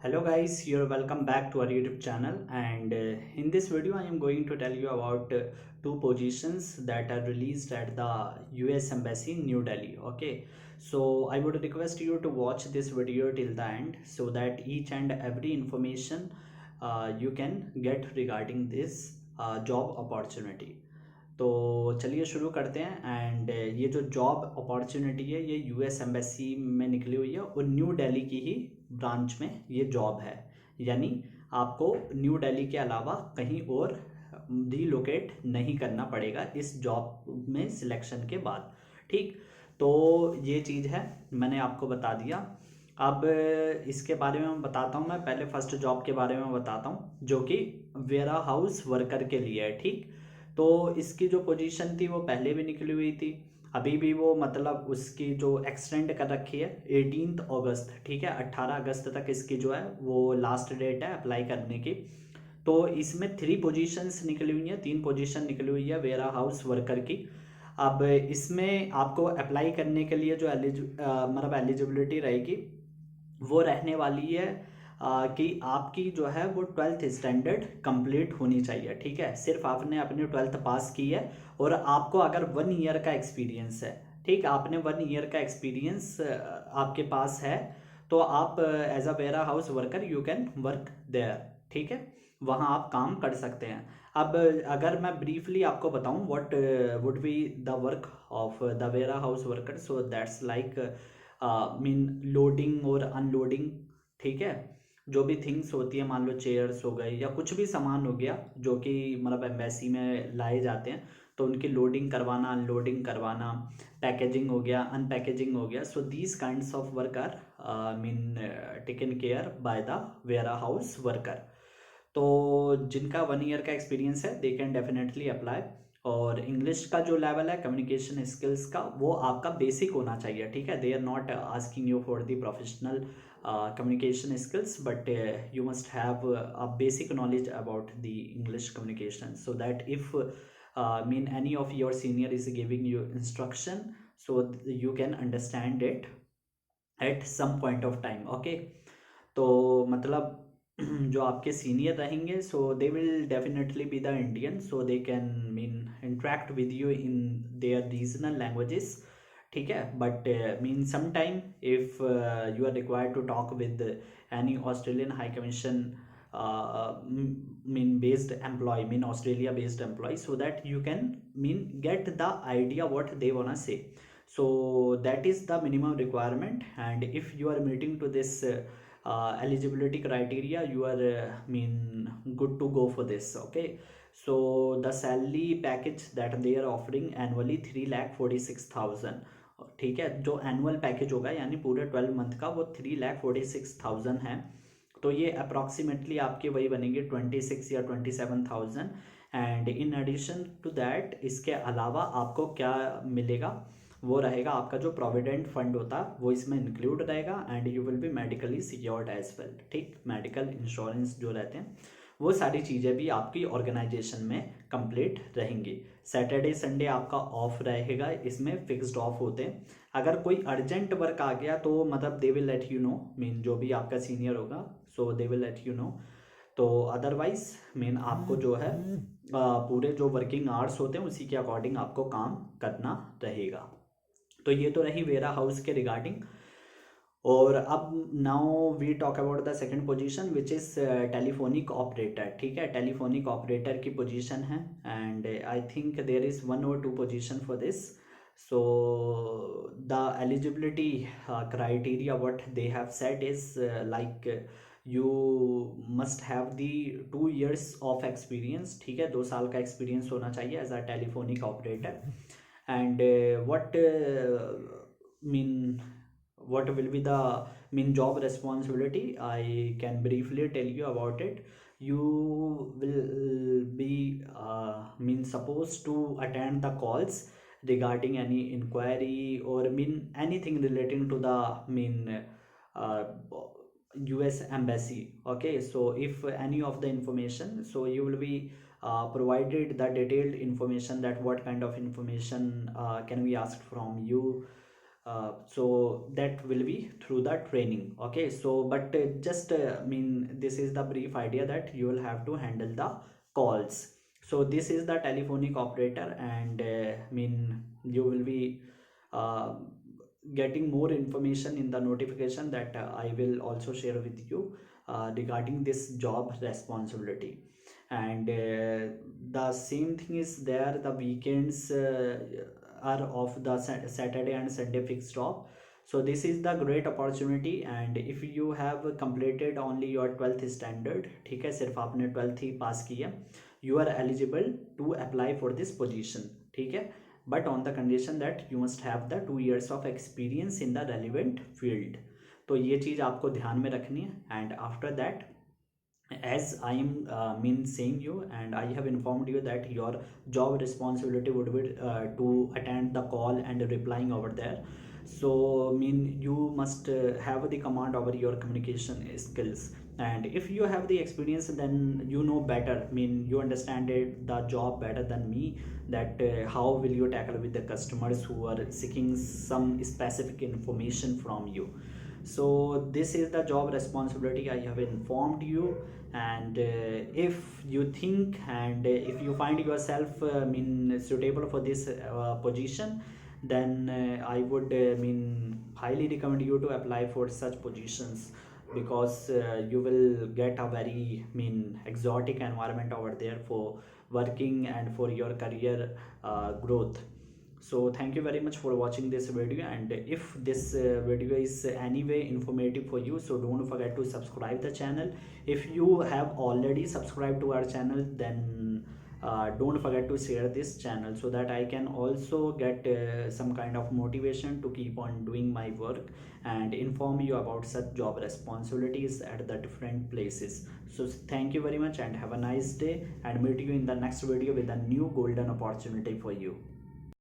Hello guys, you're welcome back to our YouTube channel, and in this video I am going to tell you about two positions that are released at the US Embassy in New Delhi. Okay, so I would request you to watch this video till the end so that each and every information you can get regarding this job opportunity. तो चलिए शुरू करते हैं। And ये जो job opportunity है ये US embassy में निकली हुई है और न्यू दिल्ली की ही ब्रांच में ये जॉब है। यानी आपको न्यू दिल्ली के अलावा कहीं और रिलोकेट नहीं करना पड़ेगा इस जॉब में सिलेक्शन के बाद। ठीक, तो ये चीज़ है, मैंने आपको बता दिया। अब इसके बारे में मैं बताता हूँ। मैं पहले फर्स्ट जॉब के बारे में बताता हूँ जो कि वेयर हाउस वर्कर के लिए है। ठीक, तो इसकी जो पोजीशन थी वो पहले भी निकली हुई थी, अभी भी वो मतलब उसकी जो एक्सटेंड कर रखी है 18 अगस्त। ठीक है, 18 अगस्त तक इसकी जो है वो लास्ट डेट है अप्लाई करने की। तो इसमें 3 पोजीशंस निकली हुई हैं, 3 पोजीशन निकली हुई है वेयर हाउस वर्कर की। अब इसमें आपको अप्लाई करने के लिए जो मतलब एलिजिबिलिटी रहेगी वो रहने वाली है कि आपकी जो है वो 12th स्टैंडर्ड कंप्लीट होनी चाहिए। ठीक है, सिर्फ आपने अपनी 12th पास की है और आपको अगर 1 ईयर का एक्सपीरियंस है, ठीक, आपने 1 ईयर का एक्सपीरियंस आपके पास है तो आप as a warehouse worker you can work there. ठीक है, वहाँ आप काम कर सकते हैं। अब अगर मैं ब्रीफली आपको बताऊं what would be the work of the warehouse worker, so that's like mean loading और अनलोडिंग। ठीक है, जो भी थिंग्स होती है, मान लो चेयर्स हो गए या कुछ भी सामान हो गया जो कि मतलब एम्बेसी में लाए जाते हैं, तो उनकी लोडिंग करवाना, अनलोडिंग करवाना, पैकेजिंग हो गया, अनपैकेजिंग हो गया। So these kinds of work are mean taken care by the warehouse worker. तो जिनका 1 ईयर का एक्सपीरियंस है दे कैन डेफिनेटली अप्लाई। और इंग्लिश का जो लेवल है कम्युनिकेशन स्किल्स का वो आपका बेसिक होना चाहिए। ठीक है, they are not asking you for the professional communication skills, but you must have a basic knowledge about the English communication, so that if mean any of your senior is giving you instruction, so you can understand it at some point of time. Okay, तो मतलब जो आपके senior रहेंगे so they will definitely be the Indian, so they can mean interact with you in their regional languages. ठीक है, but mean some time if you are required to talk with any Australian high commission mean based employee, mean Australia based employee, so that you can mean get the idea what they wanna say. So that is the minimum requirement, and if you are meeting to this eligibility criteria, you are mean good to go for this. Okay, so the salary package that they are offering annually 3,46,000। ठीक है, जो annual package होगा यानी पूरे 12 month का वो 3,46,000 है। तो ये अप्रॉक्सीमेटली आपके वही बनेंगे 26 या 27,000। And in addition to that इसके अलावा आपको क्या मिलेगा, वो रहेगा आपका जो प्रोविडेंट फंड होता है वो इसमें इंक्लूड रहेगा, and you will be medically secured as well. ठीक, मेडिकल इंश्योरेंस जो रहते हैं वो सारी चीज़ें भी आपकी ऑर्गेनाइजेशन में कंप्लीट रहेंगी। सैटरडे संडे आपका ऑफ रहेगा, इसमें फिक्स्ड ऑफ होते हैं। अगर कोई अर्जेंट वर्क आ गया तो मतलब they will let you know, mean जो भी आपका सीनियर होगा so they will let you know. तो अदरवाइज मीन आपको जो है पूरे जो वर्किंग आवर्स होते हैं उसी के अकॉर्डिंग आपको काम करना रहेगा। तो ये तो रही वेरा हाउस के रिगार्डिंग। और अब now we talk about the second position which is telephonic operator. ठीक है, टेलीफोनिक ऑपरेटर की पोजीशन है, and I think there is 1 or 2 position for this. so the eligibility criteria what they have said is like you must have the 2 years of experience। ठीक है, 2 साल का experience होना चाहिए as a telephonic operator. And what mean what will be the mean job responsibility, I can briefly tell you about it. You will be mean supposed to attend the calls regarding any inquiry or mean anything relating to the mean uh, US embassy. Okay, so if any of the information, so you will be provided the detailed information that what kind of information can we ask from you, so that will be through the training. Okay, so but just this is the brief idea that you will have to handle the calls. So this is the telephonic operator, and you will be uh, getting more information in the notification that I will also share with you regarding this job responsibility. And the same thing is there, the weekends are of the Saturday and Sunday fixed off. So this is the great opportunity, and if you have completed only your 12th standard, ठीक है, सिर्फ आपने 12th ही पास किया, you are eligible to apply for this position, ठीक है, but on the condition that you must have the 2 years of experience in the relevant field. तो ये चीज़ आपको ध्यान में रखनी है. And after that, as I am saying you, and I have informed you that your job responsibility would be to attend the call and replying over there. So you must have the command over your communication skills, and if you have the experience, then you know better, you understand it, the job better than me, that how will you tackle with the customers who are seeking some specific information from you. So this is the job responsibility I have informed you. And if you think, and if you find yourself suitable for this position, then I would highly recommend you to apply for such positions, because you will get a very exotic environment over there for working and for your career growth. So thank you very much for watching this video, and if this video is anyway informative for you, so don't forget to subscribe the channel. If you have already subscribed to our channel, then don't forget to share this channel, so that I can also get some kind of motivation to keep on doing my work and inform you about such job responsibilities at the different places. So thank you very much, and have a nice day, and meet you in the next video with a new golden opportunity for you.